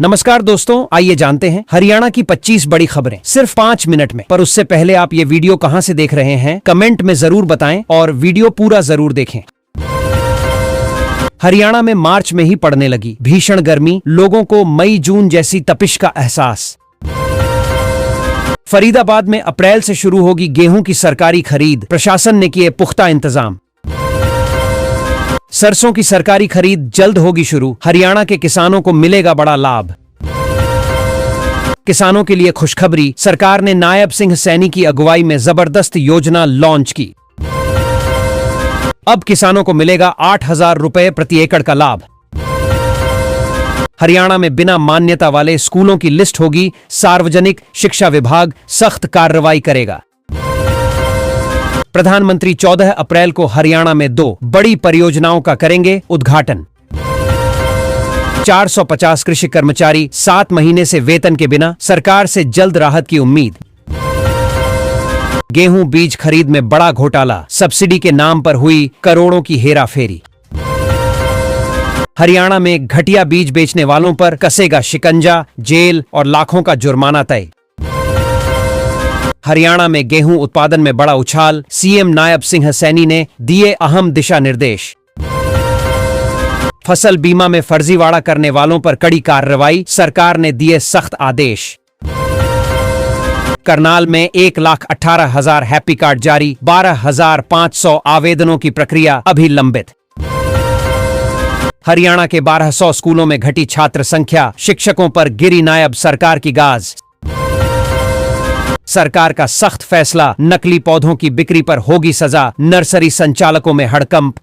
नमस्कार दोस्तों, आइए जानते हैं हरियाणा की 25 बड़ी खबरें सिर्फ 5 मिनट में। पर उससे पहले आप ये वीडियो कहां से देख रहे हैं कमेंट में जरूर बताएं और वीडियो पूरा जरूर देखें। हरियाणा में मार्च में ही पड़ने लगी भीषण गर्मी, लोगों को मई जून जैसी तपिश का एहसास। फरीदाबाद में अप्रैल से शुरू होगी गेहूं की सरकारी खरीद, प्रशासन ने किए पुख्ता इंतजाम। सरसों की सरकारी खरीद जल्द होगी शुरू, हरियाणा के किसानों को मिलेगा बड़ा लाभ। किसानों के लिए खुशखबरी, सरकार ने नायब सिंह सैनी की अगुवाई में जबरदस्त योजना लॉन्च की। अब किसानों को मिलेगा 8,000 रुपए प्रति एकड़ का लाभ। हरियाणा में बिना मान्यता वाले स्कूलों की लिस्ट होगी, सार्वजनिक शिक्षा विभाग सख्त कार्रवाई करेगा। प्रधानमंत्री 14 अप्रैल को हरियाणा में 2 बड़ी परियोजनाओं का करेंगे उद्घाटन। 450 कृषि कर्मचारी 7 महीने से वेतन के बिना, सरकार से जल्द राहत की उम्मीद। गेहूं बीज खरीद में बड़ा घोटाला, सब्सिडी के नाम पर हुई करोड़ों की हेराफेरी। हरियाणा में घटिया बीज बेचने वालों पर कसेगा शिकंजा, जेल और लाखों का जुर्माना तय। हरियाणा में गेहूं उत्पादन में बड़ा उछाल, सीएम नायब सिंह सैनी ने दिए अहम दिशा निर्देश। फसल बीमा में फर्जीवाड़ा करने वालों पर कड़ी कार्रवाई, सरकार ने दिए सख्त आदेश। करनाल में 1,18,000 हैप्पी कार्ड जारी, 12,500 आवेदनों की प्रक्रिया अभी लंबित। हरियाणा के 1200 स्कूलों में घटी छात्र संख्या, शिक्षकों पर गिरी नायब सरकार की गाज। सरकार का सख्त फैसला, नकली पौधों की बिक्री पर होगी सजा, नर्सरी संचालकों में हड़कंप।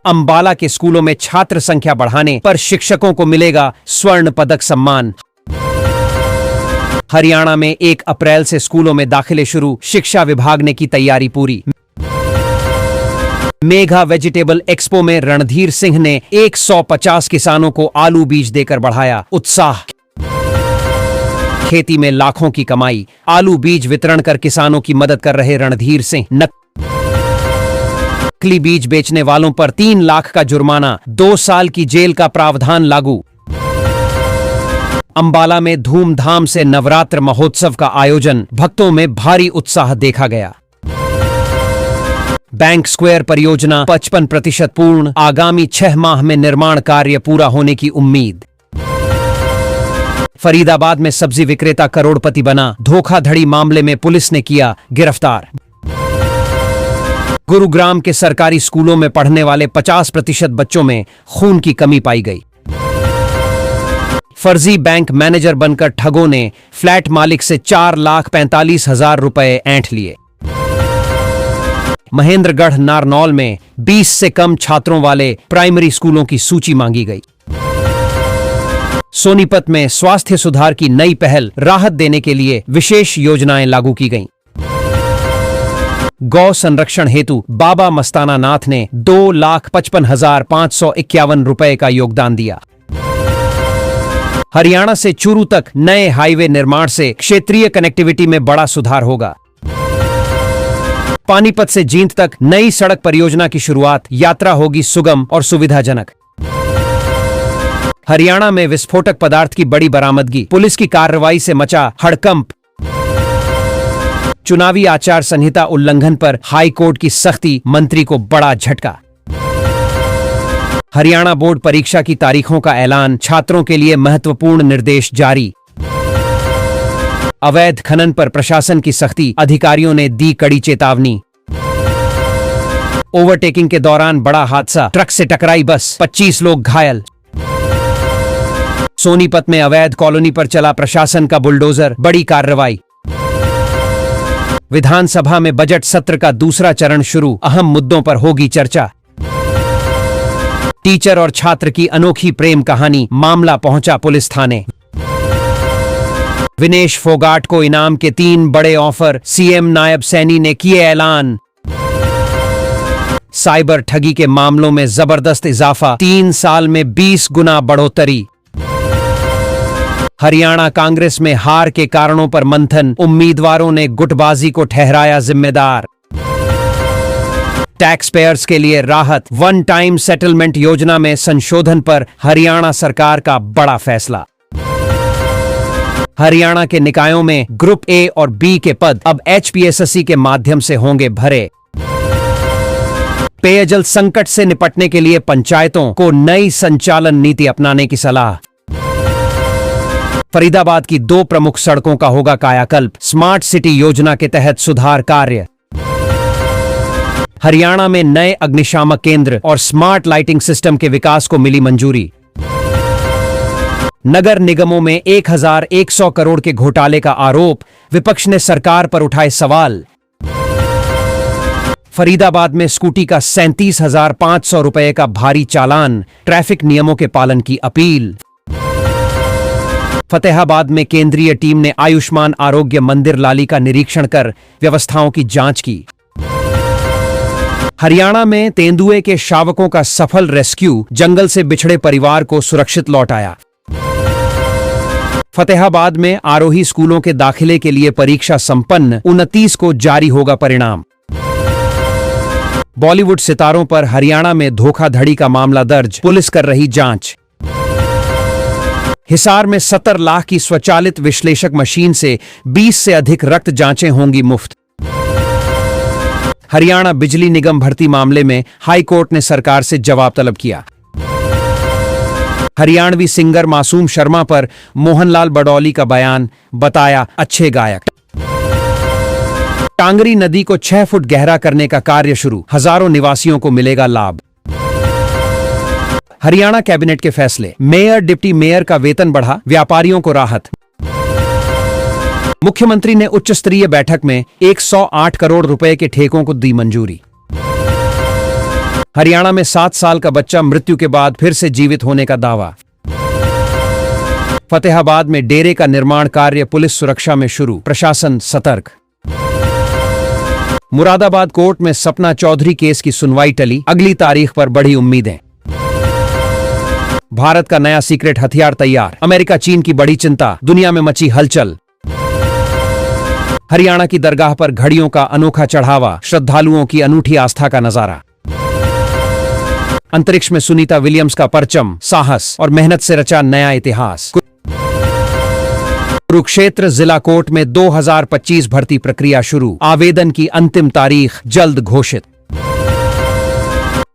अंबाला के स्कूलों में छात्र संख्या बढ़ाने पर शिक्षकों को मिलेगा स्वर्ण पदक सम्मान। हरियाणा में 1 अप्रैल से स्कूलों में दाखिले शुरू, शिक्षा विभाग ने की तैयारी पूरी। मेघा वेजिटेबल एक्सपो में रणधीर सिंह ने 150 किसानों को आलू बीज देकर बढ़ाया उत्साह। खेती में लाखों की कमाई, आलू बीज वितरण कर किसानों की मदद कर रहे रणधीर सिंह। नकली बीज बेचने वालों पर 3 लाख का जुर्माना, 2 साल की जेल का प्रावधान लागू। अंबाला में धूमधाम से नवरात्र महोत्सव का आयोजन, भक्तों में भारी उत्साह देखा गया। बैंक स्क्वायर परियोजना 55% पूर्ण, आगामी 6 माह में निर्माण कार्य पूरा होने की उम्मीद। फरीदाबाद में सब्जी विक्रेता करोड़पति बना, धोखाधड़ी मामले में पुलिस ने किया गिरफ्तार। गुरुग्राम के सरकारी स्कूलों में पढ़ने वाले 50% बच्चों में खून की कमी पाई गई। फर्जी बैंक मैनेजर बनकर ठगों ने फ्लैट मालिक से 4,45,000 रुपए ऐंठ लिए। महेंद्रगढ़ नारनौल में 20 से कम छात्रों वाले प्राइमरी स्कूलों की सूची मांगी गई। सोनीपत में स्वास्थ्य सुधार की नई पहल, राहत देने के लिए विशेष योजनाएं लागू की गईं। गौ संरक्षण हेतु बाबा मस्ताना नाथ ने 2,55,551 रुपए का योगदान दिया। हरियाणा से चूरू तक नए हाईवे निर्माण से क्षेत्रीय कनेक्टिविटी में बड़ा सुधार होगा। पानीपत से जींद तक नई सड़क परियोजना की शुरुआत, यात्रा होगी सुगम और सुविधाजनक। हरियाणा में विस्फोटक पदार्थ की बड़ी बरामदगी, पुलिस की कार्रवाई से मचा हड़कंप। चुनावी आचार संहिता उल्लंघन पर हाई कोर्ट की सख्ती, मंत्री को बड़ा झटका। हरियाणा बोर्ड परीक्षा की तारीखों का ऐलान, छात्रों के लिए महत्वपूर्ण निर्देश जारी। अवैध खनन पर प्रशासन की सख्ती, अधिकारियों ने दी कड़ी चेतावनी। ओवरटेकिंग के दौरान बड़ा हादसा, ट्रक से टकराई बस, 25 लोग घायल। सोनीपत में अवैध कॉलोनी पर चला प्रशासन का बुलडोजर, बड़ी कार्रवाई। विधानसभा में बजट सत्र का दूसरा चरण शुरू, अहम मुद्दों पर होगी चर्चा। टीचर और छात्र की अनोखी प्रेम कहानी, मामला पहुंचा पुलिस थाने। विनेश फोगाट को इनाम के 3 बड़े ऑफर, सीएम नायब सैनी ने किए ऐलान। साइबर ठगी के मामलों में जबरदस्त इजाफा, 3 साल में 20 गुना बढ़ोतरी। हरियाणा कांग्रेस में हार के कारणों पर मंथन, उम्मीदवारों ने गुटबाजी को ठहराया जिम्मेदार। टैक्स पेयर्स के लिए राहत, वन टाइम सेटलमेंट योजना में संशोधन पर हरियाणा सरकार का बड़ा फैसला। हरियाणा के निकायों में ग्रुप ए और बी के पद अब HPSSC के माध्यम से होंगे भरे। पेयजल संकट से निपटने के लिए पंचायतों को नई संचालन नीति अपनाने की सलाह। फरीदाबाद की 2 प्रमुख सड़कों का होगा कायाकल्प, स्मार्ट सिटी योजना के तहत सुधार कार्य। हरियाणा में नए अग्निशामक केंद्र और स्मार्ट लाइटिंग सिस्टम के विकास को मिली मंजूरी। नगर निगमों में 1100 करोड़ के घोटाले का आरोप, विपक्ष ने सरकार पर उठाए सवाल। फरीदाबाद में स्कूटी का 37,500 रुपए का भारी चालान, ट्रैफिक नियमों के पालन की अपील। फतेहाबाद में केंद्रीय टीम ने आयुष्मान आरोग्य मंदिर लाली का निरीक्षण कर व्यवस्थाओं की जांच की। हरियाणा में तेंदुए के शावकों का सफल रेस्क्यू, जंगल से बिछड़े परिवार को सुरक्षित लौटाया। फतेहाबाद में आरोही स्कूलों के दाखिले के लिए परीक्षा संपन्न, 29 को जारी होगा परिणाम। बॉलीवुड सितारों पर हरियाणा में धोखाधड़ी का मामला दर्ज, पुलिस कर रही जांच। हिसार में 70 लाख की स्वचालित विश्लेषक मशीन से 20 से अधिक रक्त जांचें होंगी मुफ्त। हरियाणा बिजली निगम भर्ती मामले में हाई कोर्ट ने सरकार से जवाब तलब किया। हरियाणवी सिंगर मासूम शर्मा पर मोहनलाल बडौली का बयान, बताया अच्छे गायक। टांगरी नदी को 6 फुट गहरा करने का कार्य शुरू, हजारों निवासियों को मिलेगा लाभ। हरियाणा कैबिनेट के फैसले, मेयर डिप्टी मेयर का वेतन बढ़ा, व्यापारियों को राहत। मुख्यमंत्री ने उच्च स्तरीय बैठक में 108 करोड़ रुपए के ठेकों को दी मंजूरी। हरियाणा में 7 साल का बच्चा मृत्यु के बाद फिर से जीवित होने का दावा। फतेहाबाद में डेरे का निर्माण कार्य पुलिस सुरक्षा में शुरू, प्रशासन सतर्क। मुरादाबाद कोर्ट में सपना चौधरी केस की सुनवाई टली, अगली तारीख पर बढ़ी उम्मीदें। भारत का नया सीक्रेट हथियार तैयार, अमेरिका चीन की बड़ी चिंता, दुनिया में मची हलचल। हरियाणा की दरगाह पर घड़ियों का अनोखा चढ़ावा, श्रद्धालुओं की अनूठी आस्था का नजारा। अंतरिक्ष में सुनीता विलियम्स का परचम, साहस और मेहनत से रचा नया इतिहास। कुरुक्षेत्र जिला कोर्ट में 2025 भर्ती प्रक्रिया शुरू, आवेदन की अंतिम तारीख जल्द घोषित।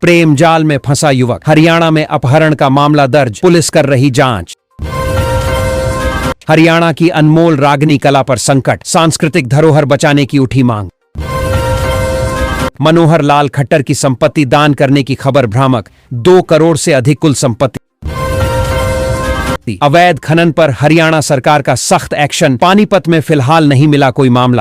प्रेम जाल में फंसा युवक, हरियाणा में अपहरण का मामला दर्ज, पुलिस कर रही जांच। हरियाणा की अनमोल रागनी कला पर संकट, सांस्कृतिक धरोहर बचाने की उठी मांग। मनोहर लाल खट्टर की संपत्ति दान करने की खबर भ्रामक, 2 करोड़ से अधिक कुल संपत्ति। अवैध खनन पर हरियाणा सरकार का सख्त एक्शन, पानीपत में फिलहाल नहीं मिला कोई मामला।